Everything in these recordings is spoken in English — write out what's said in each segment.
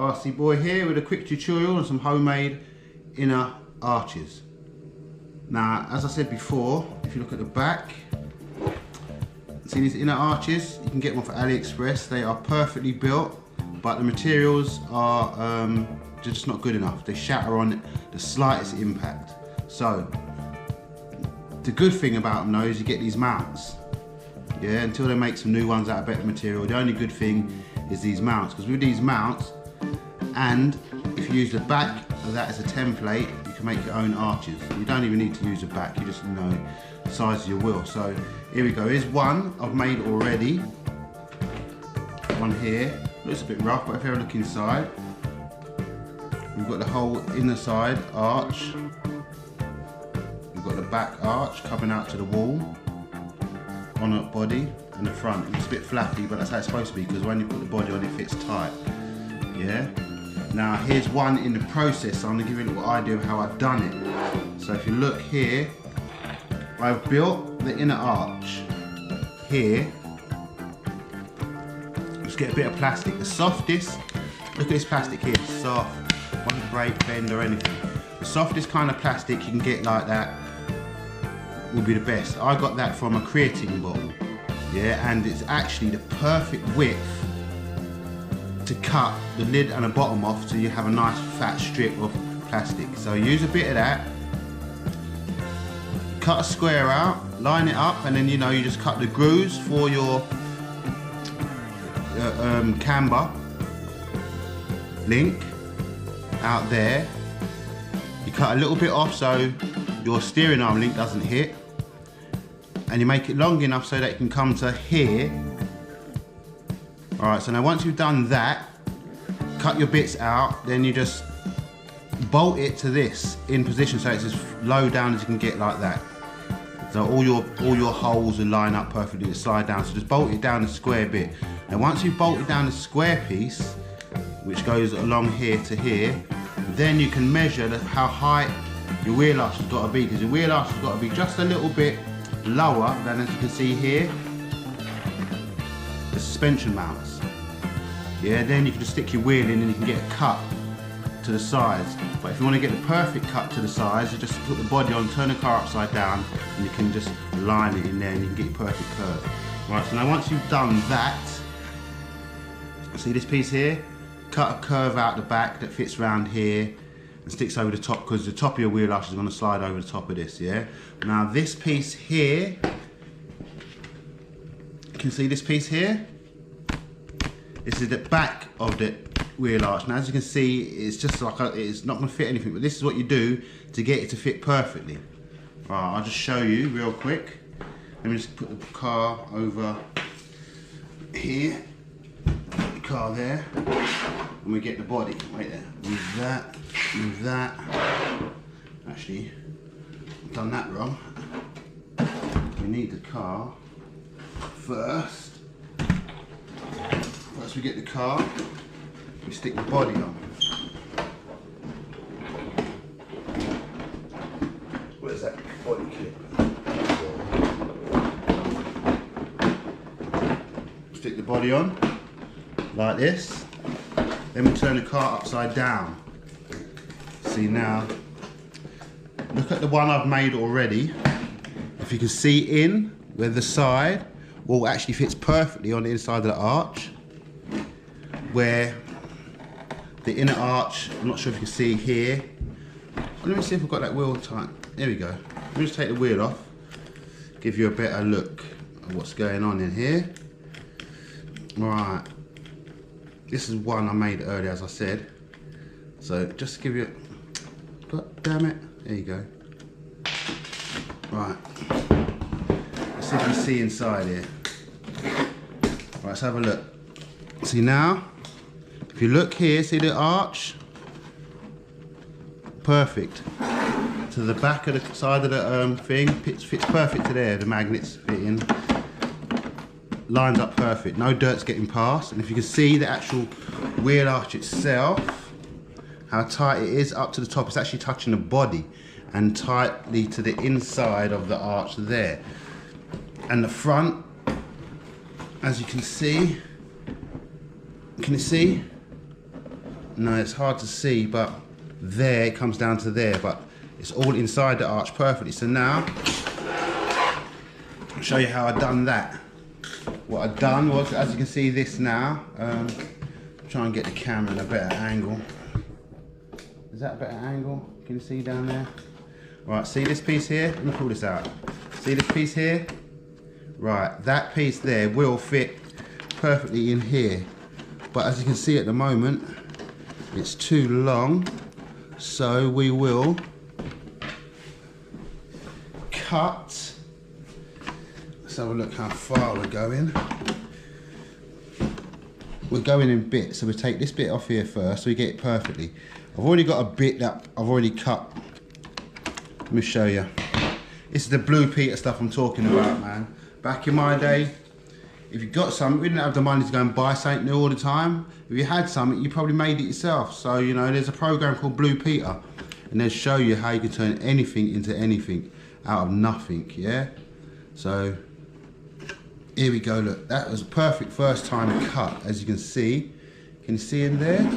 RC Boy here with a quick tutorial on some homemade inner arches. Now, as I said before, if you look at the back, see these inner arches? You can get them off AliExpress. They are perfectly built, but the materials are just not good enough. They shatter on the slightest impact. So, the good thing about them though is you get these mounts. Yeah, until they make some new ones out of better material. The only good thing is these mounts, because with these mounts, and if you use the back of that as a template, you can make your own arches. You don't even need to use the back, you just know the size of your wheel. So here we go, here's one I've made already. One here, looks a bit rough, but if you have a look inside, we've got the whole inner side arch. We've got the back arch coming out to the wall on the body, and the front. It's a bit flappy, but that's how it's supposed to be, because when you put the body on, it fits tight. Yeah. Now here's one in the process, so I'm gonna give you a little idea of how I've done it. So if you look here, I've built the inner arch here. Just get a bit of plastic, the softest. Look at this plastic here, it's soft, won't break, bend or anything. The softest kind of plastic you can get like that will be the best. I got that from a creatine bottle, yeah, and it's actually the perfect width to cut the lid and the bottom off, so you have a nice fat strip of plastic. So use a bit of that, cut a square out, line it up, and then you just cut the grooves for your camber link out there. You cut a little bit off so your steering arm link doesn't hit, and you make it long enough so that it can come to here. Alright, so now once you've done that, cut your bits out, then you just bolt it to this in position so it's as low down as you can get, like that. So all your holes will line up perfectly to slide down, so just bolt it down the square bit. And once you've bolted down the square piece, which goes along here to here, then you can measure how high your wheel arch has got to be, because your wheel arch has got to be just a little bit lower than, as you can see here, the suspension mounts. Yeah, then you can just stick your wheel in and you can get a cut to the sides. But if you want to get the perfect cut to the sides, you just put the body on, turn the car upside down, and you can just line it in there and you can get your perfect curve. Right, so now once you've done that, see this piece here? Cut a curve out the back that fits around here and sticks over the top, because the top of your wheel arch is going to slide over the top of this, yeah? Now this piece here, you can see this piece here? This is the back of the wheel arch. Now as you can see, it's just like, it's not going to fit anything, but this is what you do to get it to fit perfectly. Right, I'll just show you real quick. Let me just put the car over here. Put the car there. And we get the body right there. Move that, move that. Actually, I've done that wrong. We need the car first. First we get the car, we stick the body on. Where's that body clip? Stick the body on, like this. Then we turn the car upside down. See now, look at the one I've made already. If you can see in where the side wall actually fits perfectly on the inside of the arch, where the inner arch, I'm not sure if you can see here. Let me see if I've got that wheel tight. There we go. Let me just take the wheel off, give you a better look at what's going on in here. Right. This is one I made earlier, as I said. So just to give you God damn it. There you go. Right. Let's see if you see inside here. Right, let's have a look. See now, if you look here, see the arch? Perfect. To the back of the side of the thing, fits perfect to there. The magnets fit in. Lines up perfect, no dirt's getting past. And if you can see the actual wheel arch itself, how tight it is up to the top, it's actually touching the body and tightly to the inside of the arch there. And the front, as you can see, can you see? No, it's hard to see, but there it comes down to there, but it's all inside the arch perfectly. So now, I'll show you how I done that. What I done was, as you can see this now, try and get the camera in a better angle. Is that a better angle? Can you see down there? Right, see this piece here? Let me pull this out. See this piece here? Right, that piece there will fit perfectly in here. But as you can see at the moment, it's too long. So we will cut. Let's have a look how far we're going. We're going in bits, so we take this bit off here first so we get it perfectly. I've already got a bit that I've already cut. Let me show you. This is the Blue Peter stuff I'm talking about, man. Back in my day, if you got something, we didn't have the money to go and buy something new all the time. If you had something, you probably made it yourself. So, you know, there's a program called Blue Peter, and they'll show you how you can turn anything into anything out of nothing, yeah? So, here we go, look. That was a perfect first time cut, as you can see. Can you see in there?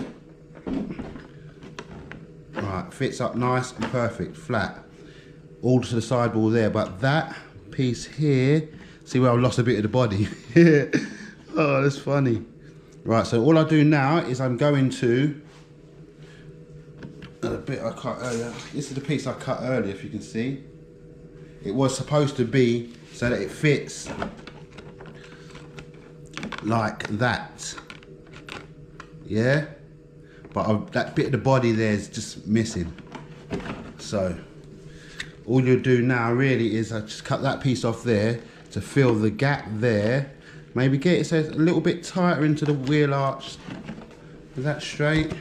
Right, fits up nice and perfect, flat. All to the sidewall there, but that piece here, see where I've lost a bit of the body? Oh, that's funny. Right, so all I do now is I'm going to, the bit I cut earlier, this is the piece I cut earlier, if you can see. It was supposed to be so that it fits like that, yeah? But that bit of the body there is just missing. So, all you'll do now really is I just cut that piece off there to fill the gap there. Maybe get it so it's a little bit tighter into the wheel arch. Is that straight?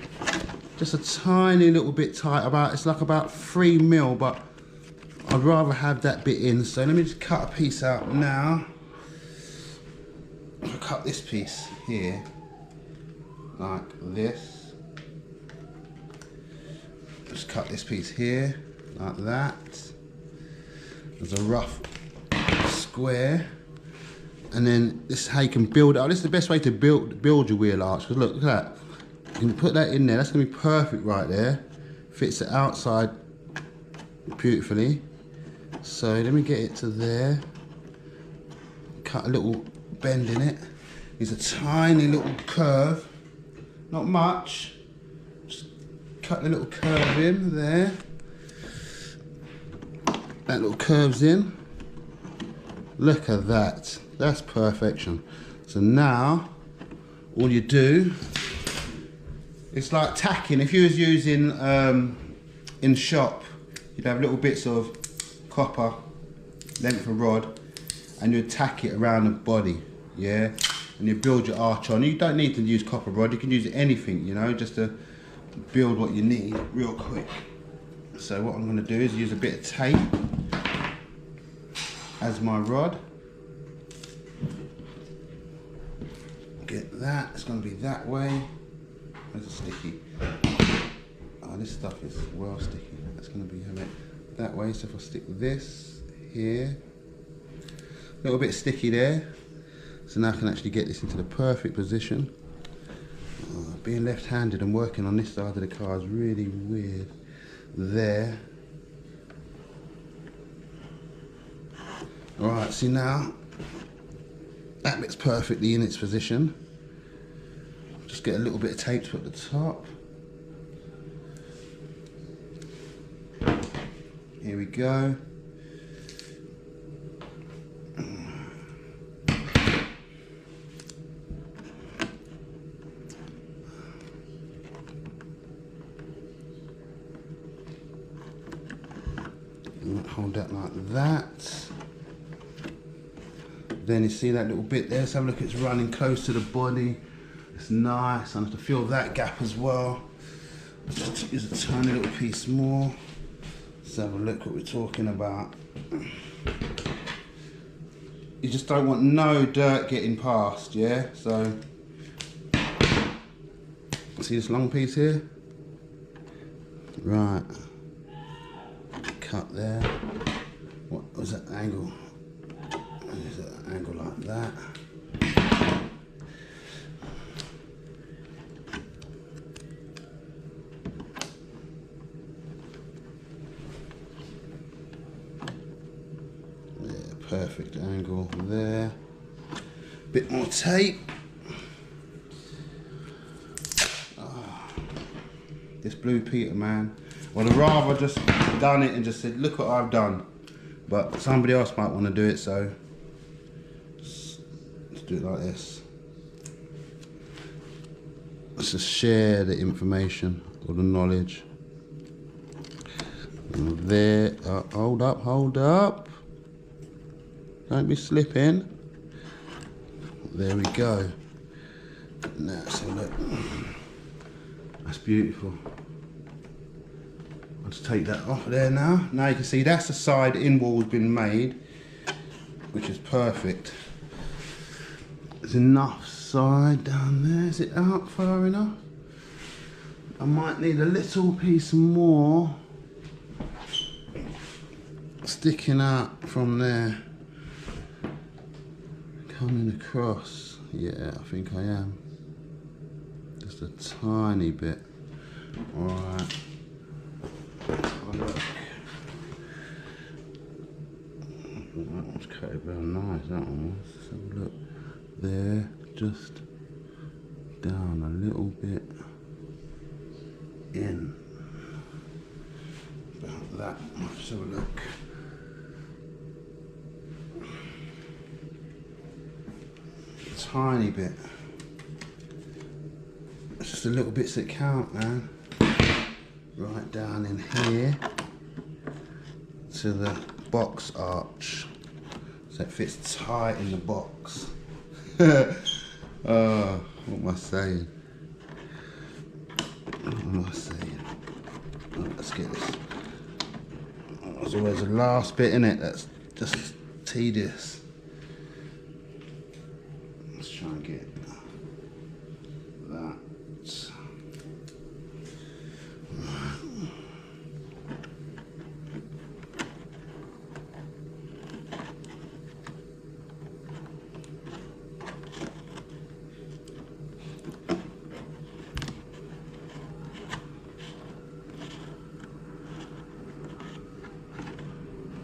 Just a tiny little bit tight, it's like about 3 mil, but I'd rather have that bit in. So let me just cut a piece out now. I'll cut this piece here, like this. Just cut this piece here, like that. There's a rough square. And then this is how you can build it up. This is the best way to build your wheel arch. Because look at that. You can put that in there. That's going to be perfect right there. Fits the outside beautifully. So let me get it to there. Cut a little bend in it. There's a tiny little curve. Not much. Just cut the little curve in there. That little curve's in. Look at that. That's perfection. So now, all you do, it's like tacking. If you was using in shop, you'd have little bits of copper, length of rod, and you'd tack it around the body, yeah? And you build your arch on. You don't need to use copper rod, you can use anything, you know, just to build what you need real quick. So what I'm gonna do is use a bit of tape as my rod. Get that, it's gonna be that way. Where's it sticky? Oh, this stuff is well sticky. That's gonna be that way. So if I stick this here, a little bit sticky there. So now I can actually get this into the perfect position. Being left-handed and working on this side of the car is really weird. There. All right, see now, that bit's perfectly in its position. Just get a little bit of tape to put at the top. Here we go. Hold that like that. Then you see that little bit there, so have a look, it's running close to the body. It's nice. I have to fill that gap as well. Just use a tiny little piece more. Let's have a look what we're talking about. You just don't want no dirt getting past, yeah? So, see this long piece here? Right. Cut there. What was that angle? There's an angle like that. perfect angle there. Bit more tape. This Blue Peter, man. I'd have rather just done it and just said, look what I've done. But somebody else might want to do it, so let's do it like this. Let's just share the information or the knowledge. And there, hold up. Don't be slipping. There we go. Now, so look. That's beautiful. I'll just take that off there now. Now you can see that's the side in wall's been made, which is perfect. There's enough side down there. Is it out far enough? I might need a little piece more sticking out from there, coming across. Yeah, I think I am. Just a tiny bit. Alright. Look. That one's cut very nice, that one was. So look there, just down a little bit in. About that. Let's have a look. A tiny bit. It's just the little bits that count, man. Right down in here to the box arch, so it fits tight in the box. Oh, what am I saying? What am I saying? Oh, let's get this. Oh, there's always the last bit in it that's just tedious. Let's try and get that.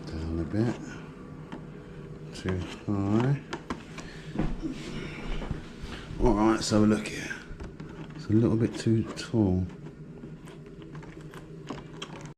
Down a bit. Too high. Alright, so look here. It's a little bit too tall.